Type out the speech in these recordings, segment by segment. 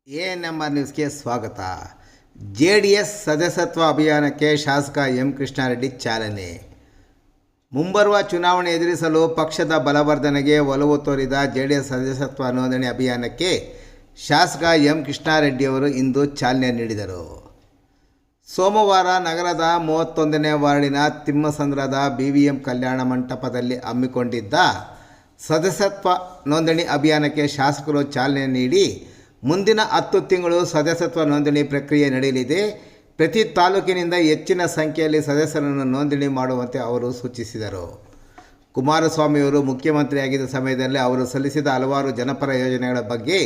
ANMR ನ್ಯೂಸ್ಗೆ ಸ್ವಾಗತ. JDS ಸದಸ್ಯತ್ವ ಅಭಿಯಾನಕ್ಕೆ ಶಾಸಕ ಎಂ ಕೃಷ್ಣಾರೆಡ್ಡಿ ಚಾಲನೆ. ಮುಂಬರುವ ಚುನಾವಣೆ ಎದುರಿಸಲು ಪಕ್ಷದ ಬಲವರ್ಧನೆಗೆ ಒಲವು ತೋರಿದ ಜೆಡಿಎಸ್ ಸದಸ್ಯತ್ವ ನೋಂದಣಿ ಅಭಿಯಾನಕ್ಕೆ ಶಾಸಕ ಎಂ ಕೃಷ್ಣಾರೆಡ್ಡಿಯವರು ಇಂದು ಚಾಲನೆ ನೀಡಿದರು. ಸೋಮವಾರ ನಗರದ 31ನೇ ವಾರ್ಡಿನ ತಿಮ್ಮಸಂದ್ರದ BVM ಕಲ್ಯಾಣ ಮಂಟಪದಲ್ಲಿ ಹಮ್ಮಿಕೊಂಡಿದ್ದ ಸದಸ್ಯತ್ವ ನೋಂದಣಿ ಅಭಿಯಾನಕ್ಕೆ ಶಾಸಕರು ಚಾಲನೆ ನೀಡಿ, ಮುಂದಿನ 10 ತಿಂಗಳು ಸದಸ್ಯತ್ವ ನೋಂದಣಿ ಪ್ರಕ್ರಿಯೆ ನಡೆಯಲಿದೆ. ಪ್ರತಿ ತಾಲೂಕಿನಿಂದ ಹೆಚ್ಚಿನ ಸಂಖ್ಯೆಯಲ್ಲಿ ಸದಸ್ಯರನ್ನು ನೋಂದಣಿ ಮಾಡುವಂತೆ ಅವರು ಸೂಚಿಸಿದರು. ಕುಮಾರಸ್ವಾಮಿಯವರು ಮುಖ್ಯಮಂತ್ರಿಯಾಗಿದ್ದ ಸಮಯದಲ್ಲಿ ಅವರು ಸಲ್ಲಿಸಿದ ಹಲವಾರು ಜನಪರ ಯೋಜನೆಗಳ ಬಗ್ಗೆ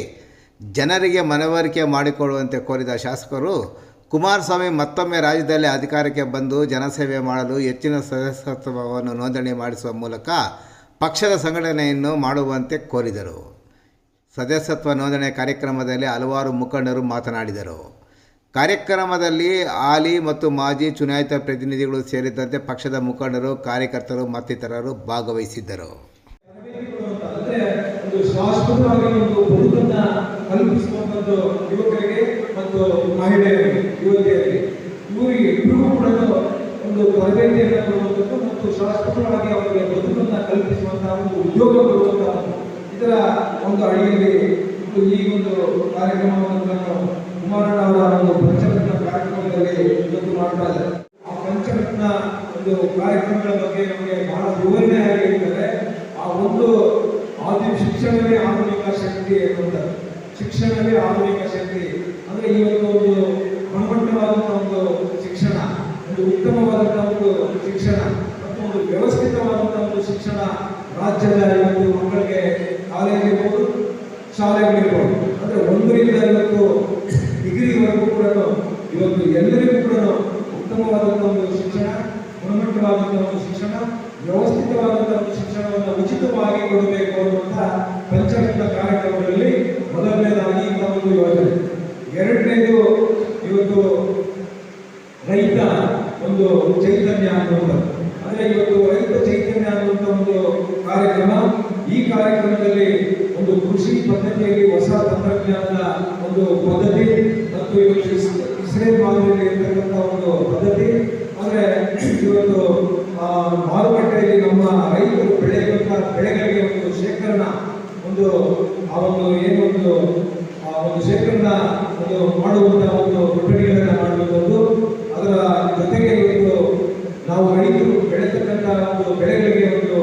ಜನರಿಗೆ ಮನವರಿಕೆ ಮಾಡಿಕೊಡುವಂತೆ ಕೋರಿದ ಶಾಸಕರು, ಕುಮಾರಸ್ವಾಮಿ ಮತ್ತೊಮ್ಮೆ ರಾಜ್ಯದಲ್ಲಿ ಅಧಿಕಾರಕ್ಕೆ ಬಂದು ಜನಸೇವೆ ಮಾಡಲು ಹೆಚ್ಚಿನ ಸದಸ್ಯತ್ವವನ್ನು ನೋಂದಣಿ ಮಾಡಿಸುವ ಮೂಲಕ ಪಕ್ಷದ ಸಂಘಟನೆಯನ್ನು ಮಾಡುವಂತೆ ಕೋರಿದರು. ಸದಸ್ಯತ್ವ ನೋಂದಣಿ ಕಾರ್ಯಕ್ರಮದಲ್ಲಿ ಹಲವಾರು ಮುಖಂಡರು ಮಾತನಾಡಿದರು. ಕಾರ್ಯಕ್ರಮದಲ್ಲಿ ಹಾಲಿ ಮತ್ತು ಮಾಜಿ ಚುನಾಯಿತ ಪ್ರತಿನಿಧಿಗಳು ಸೇರಿದಂತೆ ಪಕ್ಷದ ಮುಖಂಡರು, ಕಾರ್ಯಕರ್ತರು ಮತ್ತಿತರರು ಭಾಗವಹಿಸಿದ್ದರು. ಒಂದು ತರಬೇತಿಯನ್ನು ಕೊಡುವಂಥದ್ದು ಮತ್ತು ಶಾಶ್ವತವಾಗಿ ಅವರಿಗೆ ಬದುಕನ್ನು ಕಲ್ಪಿಸುವಂತಹ ಒಂದು ಉದ್ಯೋಗ ಕೊಡುವಂತಹ ಇದರ ಒಂದು ಅಡಿಯಲ್ಲಿ ಈ ಒಂದು ಕಾರ್ಯಕ್ರಮವನ್ನು ಕುಮಾರಣ್ಣ ಅವರ ಒಂದು ಪಂಚರತ್ನ ಕಾರ್ಯಕ್ರಮದಲ್ಲಿ ಇವತ್ತು ಮಾಡ್ತಾ ಇದ್ದಾರೆ. ಆ ಪಂಚರತ್ನ ಒಂದು ಕಾರ್ಯಕ್ರಮಗಳ ಬಗ್ಗೆ ನಮಗೆ ಬಹಳ ವಿವರಣೆಯಾಗಿ ಹೇಳ್ತಾರೆ. ಆ ಒಂದು ಶಿಕ್ಷಣವೇ ಆಧುನಿಕ ಶಕ್ತಿ ಎನ್ನುವಂಥದ್ದು. ಶಿಕ್ಷಣವೇ ಆಧುನಿಕ ಶಕ್ತಿ ಅಂದರೆ ಇವತ್ತು ಒಂದು ಗುಣಮಟ್ಟವಾದಂತಹ ಒಂದು ಶಿಕ್ಷಣ, ಒಂದು ಉತ್ತಮವಾದಂತಹ ಒಂದು ಶಿಕ್ಷಣ ಮತ್ತು ಒಂದು ವ್ಯವಸ್ಥಿತವಾದಂತಹ ಒಂದು ಶಿಕ್ಷಣ ರಾಜ್ಯದ ಇವತ್ತು ಮಕ್ಕಳಿಗೆ ಕಾಲೇಜಿರ್ಬೋದು, ಶಾಲೆಗಳಿರ್ಬೋದು, ಅಂದರೆ 1ರಿಂದ 50 ಡಿಗ್ರಿವರೆಗೂ ಕೂಡ ಇವತ್ತು ಎಲ್ಲರಿಗೂ ಕೂಡ ಉತ್ತಮವಾದಂತಹ ಒಂದು ಶಿಕ್ಷಣ, ಗುಣಮಟ್ಟವಾದಂತಹ ಒಂದು ಶಿಕ್ಷಣ, ವ್ಯವಸ್ಥಿತವಾದಂತಹ ಒಂದು ಶಿಕ್ಷಣವನ್ನು ಉಚಿತವಾಗಿ ಕೊಡಬೇಕು ಅನ್ನುವಂತಹ ಪಂಚರತ್ನ ಕಾರ್ಯಕ್ರಮಗಳಲ್ಲಿ ಮೊದಲನೇದಾಗಿ ಈ ಒಂದು ಯೋಜನೆ. ಎರಡನೇದು ಇವತ್ತು ರೈತ ಒಂದು ಚೈತನ್ಯ ಅನ್ನುವಂಥದ್ದು. ಅಂದರೆ ಇವತ್ತು ರೈತ ಚೈತನ್ಯ ಅನ್ನುವಂಥ ಒಂದು ಕಾರ್ಯಕ್ರಮ. ಈ ಕಾರ್ಯಕ್ರಮದಲ್ಲಿ ಒಂದು ಕೃಷಿ ಪದ್ಧತಿಯಲ್ಲಿ ಹೊಸ ತಂತ್ರಜ್ಞಾನದ ಒಂದು ಪದ್ಧತಿ ಮತ್ತು ಇವತ್ತು ಇಸ್ರೇಲ್ ಮಾದರಿಯಲ್ಲಿ ಇರ್ತಕ್ಕಂಥ ಒಂದು ಪದ್ಧತಿ. ಅಂದರೆ ಇವತ್ತು ಮಾರುಕಟ್ಟೆಯಲ್ಲಿ ನಮ್ಮ ರೈತರು ಬೆಳೆಯುವಂಥ ಬೆಳೆಗಳಿಗೆ ಒಂದು ಶೇಖರಣ ಒಂದು ಆ ಒಂದು ಏನು ಒಂದು ಶೇಖರಣ ಒಂದು ಮಾಡುವಂತಹ ಒಂದು ಕೊಠಡಿಗಳನ್ನು ಮಾಡುವಂಥದ್ದು. ಅದರ ಜೊತೆಗೆ ಇವತ್ತು ನಾವು ರೈತರು ಬೆಳೆತಕ್ಕಂಥ ಒಂದು ಬೆಳೆಗಳಿಗೆ ಒಂದು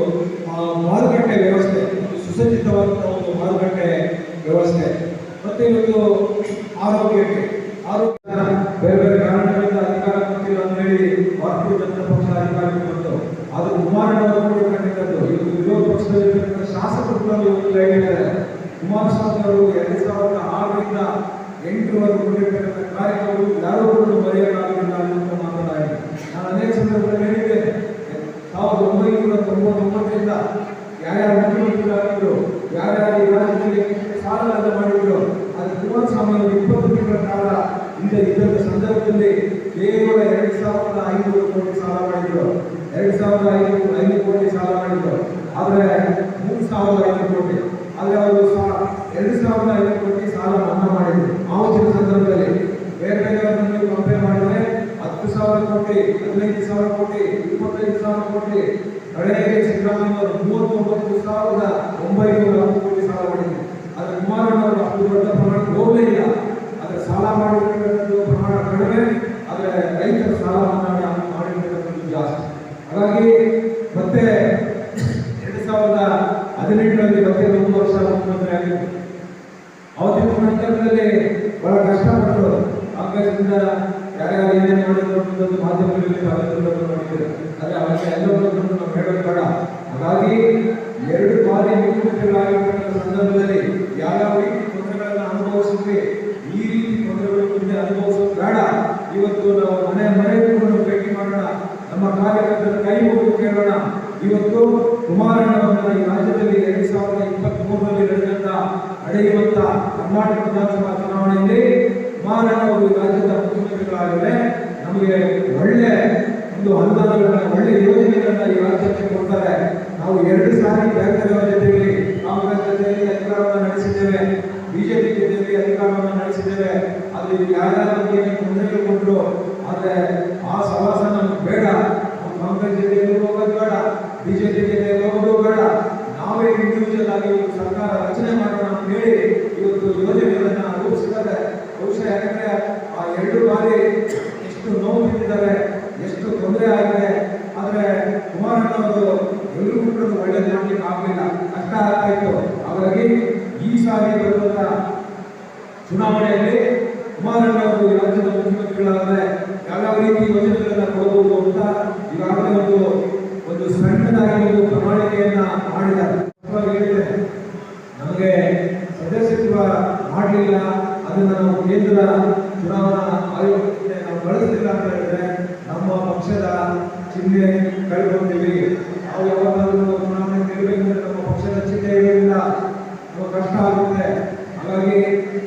ಮಾರುಕಟ್ಟೆ ವ್ಯವಸ್ಥೆ, ಒಂದು ಸುಸಜ್ಜಿತವಾದಂತಹ ಒಂದು ಮಾರುಕಟ್ಟೆ ವ್ಯವಸ್ಥೆ. ಮತ್ತು ಇವತ್ತು ಆರೋಗ್ಯ ಬೇರೆ ಬೇರೆ ಕಾರಣಗಳಿಂದ ಅಧಿಕಾರ ಕೊಟ್ಟಿಲ್ಲ ಅಂತ ಹೇಳಿ ಭಾರತೀಯ ಜನತಾ ಪಕ್ಷ ಅಧಿಕಾರಕ್ಕೆ ಬಂತು. ಆದರೂ ಕುಮಾರಣ್ಣವರು ಕೊಟ್ಟಿರ್ತಕ್ಕಂಥದ್ದು ಇವತ್ತು ವಿರೋಧ ಪಕ್ಷದಲ್ಲಿರ್ತಕ್ಕಂಥ ಶಾಸಕರು ಕೂಡ ಇವತ್ತು ಹೇಳಿದ್ದಾರೆ. ಕುಮಾರಸ್ವಾಮಿ ಅವರು 2006ರಿಂದ 2008ರವರೆಗೂ ಕೊಟ್ಟಿರ್ತಕ್ಕಂಥ ಕಾರ್ಯಕ್ರಮಗಳು ಯಾರೂ ಕೂಡ ಮರೆಯಲಾಗಲಿಲ್ಲ ಅಂತ ಮಾತನಾಡಿದ್ದಾರೆ. ನಾನು ಅನೇಕ ಸಂದರ್ಭದಲ್ಲಿ ಹೇಳಿದ್ದೇನೆ, 1999ರಿಂದ ಯಾರ್ಯಾರು ಮುಖ್ಯಮಂತ್ರಿಗಳಾಗಿದ್ರು, ಯಾರ್ಯಾರು ಈ ರಾಜ್ಯದಲ್ಲಿ ಸಾಲವನ್ನು ಮಾಡಿದ್ರು, ಆದರೆ ಕುಮಾರಸ್ವಾಮಿ ಅವರು 20 ತಿಂಗಳ ಕಾಲ ಇದ್ದಂಥ ಸಂದರ್ಭದಲ್ಲಿ ಕೇವಲ 2500 ಕೋಟಿ ಸಾಲ ಮಾಡಿದ್ರು. 2500 ಕೋಟಿ ಸಾಲ ಮಾಡಿದ್ರು. ಆದರೆ 3500 ಕೋಟಿ, ಆದರೆ ಅವರು 2500 ಕೋಟಿ ಸಾಲ ಮನ್ನಾ ಮಾಡಿದ್ರು. ಆವತ್ತಿನ ಸಂದರ್ಭದಲ್ಲಿ ಬೇರೆ ಬೇರೆಯವರನ್ನು ಕಂಪೇರ್ ಮಾಡಿದರೆ 10,000 ಕೋಟಿ, 15,000 ಕೋಟಿ, 25,000 ಕೋಟಿ, ಕಡೆಗೆ ಸಿದ್ದರಾಮಯ್ಯವರು 39,910 ಕೋಟಿ ಸಾಲ ಮಾಡಿದ್ರು. ಆದರೆ ಕುಮಾರಣ್ಣವರು ಅಷ್ಟು ದೊಡ್ಡ ಪ್ರಮಾಣಕ್ಕೆ ಹೋಗಲೇ ಇಲ್ಲ. ಆದರೆ ಸಾಲ ಮಾಡಿರ್ತಕ್ಕಂಥದ್ದು ಪ್ರಮಾಣ ಕಡಿಮೆ, ಆದರೆ ರೈತರ ಸಾಲ ಮನ್ನಾ ಮಾಡಿರ್ತಕ್ಕಂಥದ್ದು ಜಾಸ್ತಿ. ಹಾಗಾಗಿ ಮತ್ತೆ 2018ರಲ್ಲಿ ಮತ್ತೆ 1 ವರ್ಷ ಮುಖ್ಯಮಂತ್ರಿ ಆಗಿತ್ತು. ಅವತ್ತಿನ ನಂತರದಲ್ಲಿ ಬಹಳ ಕಷ್ಟಪಟ್ಟರು. ಕಾಂಗ್ರೆಸ್ನಿಂದ ಯಾರ್ಯಾರು ಏನೇನು ಮಾಡಿದ್ರು ಅನ್ನೋದು ಮಾಧ್ಯಮಗಳಲ್ಲಿ ಮಾಡಿದ್ದಾರೆ. ಆದರೆ ಅವರಿಗೆ ಎಲ್ಲವನ್ನೂ ನಾವು ಹೇಳೋದು ಬೇಡ. ಹಾಗಾಗಿ 2 ಬಾರಿ ಮುಖ್ಯಮಂತ್ರಿಗಳಾಗಿರ್ತಕ್ಕಂಥ ಸಂದರ್ಭದಲ್ಲಿ ಯಾವ್ಯಾವ ರೀತಿ ತೊಂದರೆಗಳನ್ನು ಅನುಭವಿಸಿದ್ವಿ, ಈ ರೀತಿ ತೊಂದರೆಗಳು ಮುಂದೆ ಅನುಭವಿಸೋದು ಬೇಡ. ಇವತ್ತು ನಾವು ಮನೆಗೂ ಭೇಟಿ ಮಾಡೋಣ, ನಮ್ಮ ಕಾರ್ಯಕರ್ತರ ಕೈ ಮುಗಿದು ಕೇಳೋಣ. ಇವತ್ತು ಕುಮಾರಣ್ಣವರನ್ನ ಈ ರಾಜ್ಯದಲ್ಲಿ 2023ರಲ್ಲಿ ನಡೆಯುವಂತ ಕರ್ನಾಟಕ ವಿಧಾನಸಭಾ ಚುನಾವಣೆಯಲ್ಲಿ ಕುಮಾರಣ್ಣ ಅವರು ರಾಜ್ಯದ ಮುಖ್ಯಮಂತ್ರಿಗಳಾದರೆ ನಮಗೆ ಒಳ್ಳೆ ಒಂದು ಅನುದಾನಗಳನ್ನ, ಒಳ್ಳೆ ಯೋಜನೆಗಳನ್ನ ಈ ರಾಜ್ಯಕ್ಕೆ ಕೊಡ್ತಾರೆ. ನಾವು 2 ಸಾರಿ ಬೇರೆಯವರ ಜೊತೆಯಲ್ಲಿ ಕಾಂಗ್ರೆಸ್ ಜೊತೆಯಲ್ಲಿ ಅಧಿಕಾರವನ್ನು ನಡೆಸಿದ್ದೇವೆ, ಬಿಜೆಪಿ ಜೊತೆಯಲ್ಲಿ ಅಧಿಕಾರವನ್ನು ನಡೆಸಿದ್ದೇವೆ. ಅದು ಯಾರ್ಯಾರ ಬಗ್ಗೆ ತೊಂದರೆಗಳು ಕೊಟ್ಟರು, ಆದರೆ ಆ ಸವಾಸ ನಮ್ಗೆ ಬೇಡ. ಕಾಂಗ್ರೆಸ್ ಜೊತೆಯಲ್ಲಿ ಹೋಗೋದು ಬೇಡ, ಬಿಜೆಪಿ ಜೊತೆಯಲ್ಲಿ ಹೋಗೋದು ಬೇಡ, ನಾವೇ ಇಂಡಿವಿಜುವಲ್ ಆಗಿ ಸರ್ಕಾರ ರಚನೆ ಮಾಡೋಣ ಅಂತ ಹೇಳಿ ಇವತ್ತು ಯೋಜನೆಗಳನ್ನ ರೂಪಿಸಿದ್ದಾರೆ. ಬಹುಶಃ ಯಾಕಂದ್ರೆ ಆ 2 ಬಾರಿ ಎಷ್ಟು ನೋವು ಬಿಟ್ಟಿದ್ದಾರೆ, ಎಷ್ಟು ತೊಂದರೆ ಆಗಿದೆ. ಆದರೆ ಕುಮಾರಣ್ಣವರು ಎಲ್ಲರೂ ಕೂಡ ಒಳ್ಳೇದು ಮಾಡಲಿಕ್ಕೆ ಆಗಲಿಲ್ಲ, ಕಷ್ಟ ಆಗ್ತಾ ಇತ್ತು. ಹಾಗಾಗಿ ಈ ಸಾರಿ ಬರುವಂತ ಚುನಾವಣೆಯಲ್ಲಿ ಕುಮಾರಣ್ಣವರು ರಾಜ್ಯದ ಮುಖ್ಯಮಂತ್ರಿಗಳಾದರೆ ಯಾವ್ಯಾವ ರೀತಿ ಯೋಜನೆಗಳನ್ನ ಕೊಡಬಹುದು ಅಂತ ಈಗಾಗಲೇ ಒಂದು ಸಣ್ಣದಾಗಿ ಒಂದು ಪ್ರಣಾಳಿಕೆಯನ್ನ ಮಾಡಿದ್ದಾರೆ. ನಮಗೆ ಸದಸ್ಯತ್ವ ಮಾಡಲಿಲ್ಲ, ಅದನ್ನು ನಾವು ಕೇಂದ್ರ ಚುನಾವಣಾ ಆಯೋಗಕ್ಕೆ ನಾವು ಬಳಸಲಿಲ್ಲ ಅಂತ ಹೇಳಿದ್ರೆ ನಮ್ಮ ಪಕ್ಷದ ಚಿಹ್ನೆ ಕಳ್ಕೊಳ್ತೀವಿ. ನಾವು ಯಾವಾಗಲೂ ಚುನಾವಣೆ ಗೆಲ್ಲಬೇಕಂದ್ರೆ ನಮ್ಮ ಪಕ್ಷದ ಚಿಹ್ನೆ ಇರಲಿಲ್ಲ, ನಮಗೆ ಕಷ್ಟ ಆಗುತ್ತೆ. ಹಾಗಾಗಿ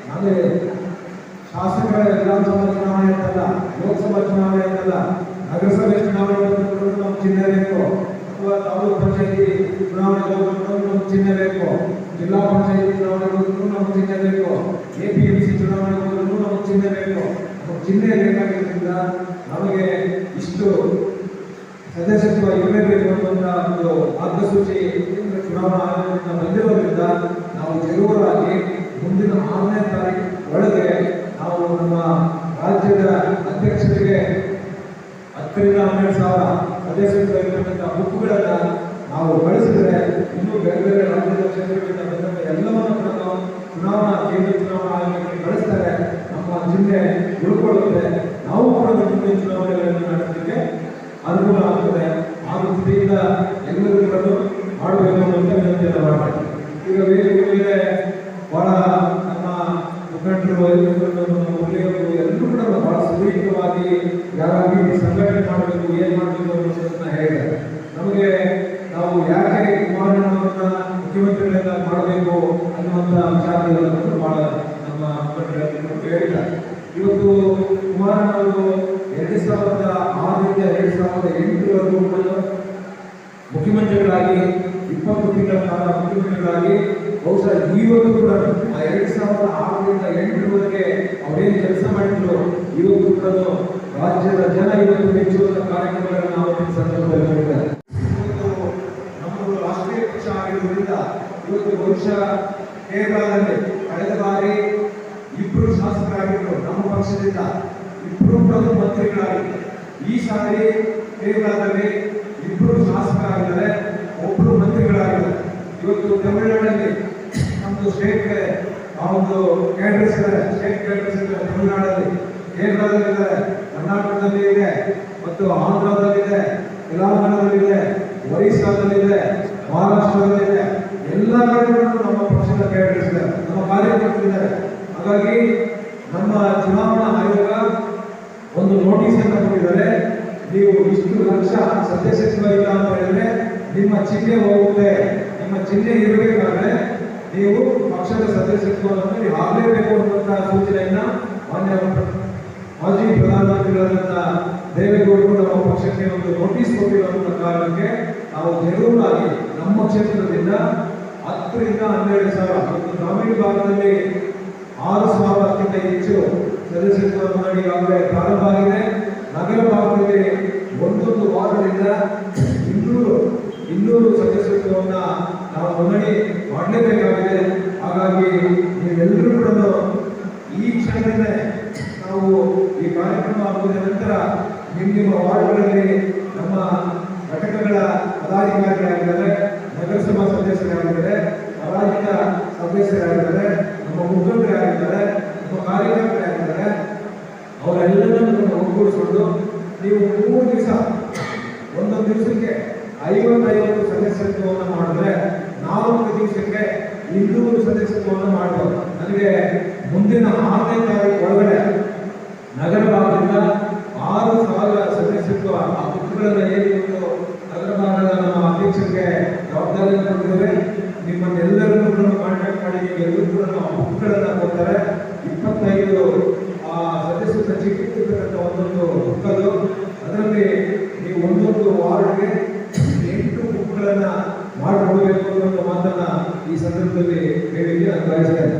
ನಾವೇ ಶಾಸಕರ ವಿಧಾನಸಭಾ ಚುನಾವಣೆ ಅಂತಲ್ಲ, ಲೋಕಸಭಾ ಚುನಾವಣೆ ಅಂತಲ್ಲ, ನಗರಸಭೆ ಚುನಾವಣೆ ನಮ್ಮ ಚಿಹ್ನೆ ಬೇಕು, ಅಥವಾ ತಾಲೂಕು ಪಂಚಾಯತಿ ಚುನಾವಣೆ ನಮ್ಮ ಚಿಹ್ನೆ ಬೇಕು, ಜಿಲ್ಲಾ ಪಂಚಾಯತಿ ಚುನಾವಣೆ ನಮ್ಮ ಚಿಹ್ನೆ ಬೇಕು, APMC ಚುನಾವಣೆ ನಮ್ಮ ಚಿಹ್ನೆ ಬೇಕು. ಚಿಹ್ನೆ ಬೇಕಾಗಿದ್ದರಿಂದ ನಮಗೆ ಇಷ್ಟು ಸದಸ್ಯತ್ವ ಇರಲೇಬೇಕು ಅನ್ನುವಂಥ ಒಂದು ಮಾರ್ಗಸೂಚಿ ಚುನಾವಣಾ ಆಯೋಗದಿಂದ ಬಂದಿರೋದ್ರಿಂದ ನಾವು ಜರೂರಾಗಿ ಮುಂದಿನ 6ನೇ ತಾರೀಕು ಒಳಗೆ ನಾವು ನಮ್ಮ ರಾಜ್ಯದ ಅಧ್ಯಕ್ಷರಿಗೆ 10,000 ರಿಂದ 12,000 ಸದಸ್ಯತ್ವ ಇರತಕ್ಕಂಥ ಬುಕ್ಗಳನ್ನು ನಾವು ಕಳಿಸಿದ್ರೆ ಇನ್ನೂ ಬೇರೆ ಬೇರೆ ರಾಜ್ಯದ ಕ್ಷೇತ್ರಗಳಿಂದ ಬಂದಂಥ ಎಲ್ಲವನ್ನು ಕೂಡ ನಾವು ಚುನಾವಣಾ ಕೇಂದ್ರ ಚುನಾವಣಾ ಆಯೋಗಕ್ಕೆ ಕಳಿಸ್ತಾರೆ. ನಮ್ಮ ಚಿಹ್ನೆ ಉಳ್ಕೊಳ್ಳುತ್ತೆ, ನಾವು ಕೂಡ ಮುಂದಿನ ಚುನಾವಣೆಗಳನ್ನು ನಡೆಸಲಿಕ್ಕೆ ಅನುಕೂಲ ಆಗ್ತದೆ. ಆ ದೃಷ್ಟಿಯಿಂದ ಎಲ್ಲರೂ ಕೂಡ ಮಾಡಬೇಕು ಅಂತ ವಿನಂತಿಯನ್ನು ಮಾಡ್ತಾರೆ. ಈಗ ವೇದಿಕೆ ಬಹಳ ನಮ್ಮ ಮುಖಂಡರು ಎಲ್ಲರೂ ಕೂಡ ಬಹಳ ಸುದೀರ್ಘವಾಗಿ ಯಾವ ರೀತಿ ಸಂಘಟನೆ ಮಾಡಬೇಕು, ಏನು ಮಾಡಬೇಕು ಅನ್ನೋದನ್ನ ಹೇಳಿದ್ದಾರೆ. ನಮಗೆ ನಾವು ಯಾಕೆ ಕುಮಾರಣ್ಣವರನ್ನ ಮುಖ್ಯಮಂತ್ರಿಗಳನ್ನ ಮಾಡಬೇಕು ಅನ್ನುವಂಥ ವಿಚಾರಗಳನ್ನು ಬಹಳ ನಮ್ಮ ಮುಖಂಡರು ಹೇಳಿದ್ದಾರೆ. ಇವತ್ತು ಕುಮಾರಣ್ಣವರು 2006ರಿಂದ 2008ವರೆಗೂ ಕೂಡ ಮುಖ್ಯಮಂತ್ರಿಗಳಾಗಿ 20 ತಿಂಗಳ ಕಾಲ ಮುಖ್ಯಮಂತ್ರಿಗಳಾಗಿ ಬಹುಶಃ ಇವತ್ತು ಕೂಡ 2006ರಿಂದ 2008ವರೆಗೆ ಅವರೇನು ಕೆಲಸ ಮಾಡಿದ್ರು ಇವತ್ತು ಕೂಡ ರಾಜ್ಯದ ಜನ ಇವತ್ತು ಮೆಚ್ಚುವಂತ ಕಾರ್ಯಕ್ರಮಗಳನ್ನು ನಾವು ಈ ಸಂದರ್ಭದಲ್ಲಿ ಮಾಡಿದ್ದಾರೆ. ನಮ್ಮದು ರಾಷ್ಟ್ರೀಯ ಪಕ್ಷ ಆಗಿರುವುದರಿಂದ ಇವತ್ತು ಬಹುಶಃ ಕೇರಳದಲ್ಲಿ ಕಳೆದ ಬಾರಿ 2 ಶಾಸಕರಾಗಿದ್ದರು ನಮ್ಮ ಪಕ್ಷದಿಂದ, 2 ಕೂಡ ಮಂತ್ರಿಗಳಾಗಿದ್ದರು. ಈ ಸಾರಿ ಕೇರಳದಲ್ಲಿ 2 ಶಾಸಕರಾಗಿದ್ದಾರೆ, 1 ಮಂತ್ರಿಗಳಾಗಿದ್ದಾರೆ. ಇವತ್ತು ತಮಿಳುನಾಡಲ್ಲಿ ನಮ್ಮದು ಸ್ಟೇಟ್ ಒಂದು ಕ್ಯಾಡರ್ಸ್ ಇದ್ದಾರೆ, ಸ್ಟೇಟ್ ಕ್ಯಾಡರ್ಸ್ ಇದ್ದಾರೆ ತಮಿಳುನಾಡಲ್ಲಿ, ಕೇರಳದಲ್ಲಿದ್ದಾರೆ, ಕರ್ನಾಟಕದಲ್ಲಿ ಇದೆ, ಮತ್ತು ಆಂಧ್ರದಲ್ಲಿದೆ, ತೆಲಂಗಾಣದಲ್ಲಿದೆ, ಒರಿಸ್ಸಾದಲ್ಲಿದೆ, ಮಹಾರಾಷ್ಟ್ರದಲ್ಲಿದೆ. ಎಲ್ಲ ಕಡೆಗಳಲ್ಲೂ ನಮ್ಮ ಪಕ್ಷದ ಕ್ಯಾಡರ್ಸ್ ಇದ್ದಾರೆ, ನಮ್ಮ ಕಾರ್ಯಕರ್ತರಿದ್ದಾರೆ. ಹಾಗಾಗಿ ನಮ್ಮ ಚುನಾವಣಾ ಆಯೋಗ ಒಂದು ನೋಟಿಸ್ ಅನ್ನು ಕೊಟ್ಟಿದ್ದಾರೆ. ನೀವು ಇಷ್ಟು ಲಕ್ಷ ಸದಸ್ಯತ್ವ ಇಲ್ಲ ಅಂತ ಹೇಳಿದ್ರೆ ನಿಮ್ಮ ಚಿಹ್ನೆ ಹೋಗುತ್ತೆ, ನಿಮ್ಮ ಚಿಹ್ನೆ ಇರಬೇಕಾದ್ರೆ ನೀವು ಪಕ್ಷದ ಸದಸ್ಯತ್ವವನ್ನು ನೀವು ಆಗಲೇಬೇಕು ಅನ್ನುವಂತಹ ಸೂಚನೆಯನ್ನ ಮಾನ್ಯ ಮಾಜಿ ಪ್ರಧಾನಮಂತ್ರಿಗಳಾದಂಥ ದೇವೇಗೌಡರು ನಮ್ಮ ಪಕ್ಷಕ್ಕೆ ಒಂದು ನೋಟಿಸ್ ಕೊಟ್ಟಿರುವಂತಹ ಕಾರಣಕ್ಕೆ ನಾವು ಜರೂರಾಗಿ ನಮ್ಮ ಕ್ಷೇತ್ರದಿಂದ 10 ರಿಂದ 12,000 ಮತ್ತು ಗ್ರಾಮೀಣ ಭಾಗದಲ್ಲಿ 6,000ಕ್ಕಿಂತ ಹೆಚ್ಚು ಸದಸ್ಯತ್ವ ನೋಂದಣಿ ಈಗಾಗಲೇ ಪ್ರಾರಂಭ ಆಗಿದೆ. ನಗರ ಭಾಗದಲ್ಲಿ ಒಂದೊಂದು ವಾರ್ಡ್ನಿಂದ 200 ಸದಸ್ಯತ್ವವನ್ನು ನಾವು ನೋಂದಣಿ ಮಾಡಲೇಬೇಕಾಗಿದೆ. ಹಾಗಾಗಿ ನೀವೆಲ್ಲರೂ ಕೂಡ ಈ ಕ್ಷಣದಿಂದ ನಾವು ಈ ಕಾರ್ಯಕ್ರಮ ಆಗುವುದ ನಂತರ ನಿಮ್ಮ ವಾರ್ಡ್ಗಳಲ್ಲಿ ನಮ್ಮ ಘಟಕಗಳ ಪದಾಧಿಕಾರಿಗಳಾಗಿದ್ದಾರೆ, ನಗರಸಭಾ ಸದಸ್ಯರಾಗಿದ್ದಾರೆ, ಪರಾಜಿತ ಸದಸ್ಯರಾಗಿದ್ದಾರೆ, ನಮ್ಮ ಮುಖಂಡರಾಗಿದ್ದಾರೆ, ನಮ್ಮ ಕಾರ್ಯಕರ್ತರಾಗಿದ್ದಾರೆ. ಅವರೆಲ್ಲರನ್ನು ಒಗ್ಗೂಡಿಸಿಕೊಂಡು ನೀವು 3 ದಿವಸ ಒಂದೊಂದು ದಿವಸಕ್ಕೆ 50 ಸದಸ್ಯತ್ವವನ್ನು ಮಾಡಿದ್ರೆ 4 ದಿವಸಕ್ಕೆ 200 ಸದಸ್ಯತ್ವವನ್ನು ಮಾಡಬಹುದು. ನನಗೆ ಮುಂದಿನ 6ನೇ ತಾರೀಕು ಒಳಗಡೆ ನಗರ ಭಾಗದಿಂದ 6,000 ಸದಸ್ಯತ್ವ ಆ ಬುಕ್ಗಳನ್ನು ಏನಿತ್ತು ನಗರ ಭಾಗದ ನಮ್ಮ ಅಧ್ಯಕ್ಷರಿಗೆ ಜವಾಬ್ದಾರಿಯನ್ನು ಕೊಟ್ಟಿದ್ದೇವೆ. ನಿಮ್ಮನ್ನೆಲ್ಲರನ್ನೂ ಕೂಡ ಕಾಂಟ್ಯಾಕ್ಟ್ ಮಾಡಿ ಎಲ್ಲರೂ ಕೂಡ ನಾವು ಬುಕ್ಗಳನ್ನು ಕೊಡ್ತಾರೆ. 25 ಸದಸ್ಯತ್ವ ಚೀಟಿ ಇರ್ತಕ್ಕಂಥ ಒಂದೊಂದು ಬುಕ್ಕದು, ಅದರಲ್ಲಿ ನೀವು ಒಂದೊಂದು ವಾರ್ಡ್ಗೆ 8 ಬುಕ್ಗಳನ್ನು ಮಾಡಿಕೊಡಬೇಕು ಅನ್ನೋ ಮಾತನ್ನ ಈ ಸಂದರ್ಭದಲ್ಲಿ ಹೇಳಿಕೆ ನಾನು ಬಯಸ್ತೇನೆ.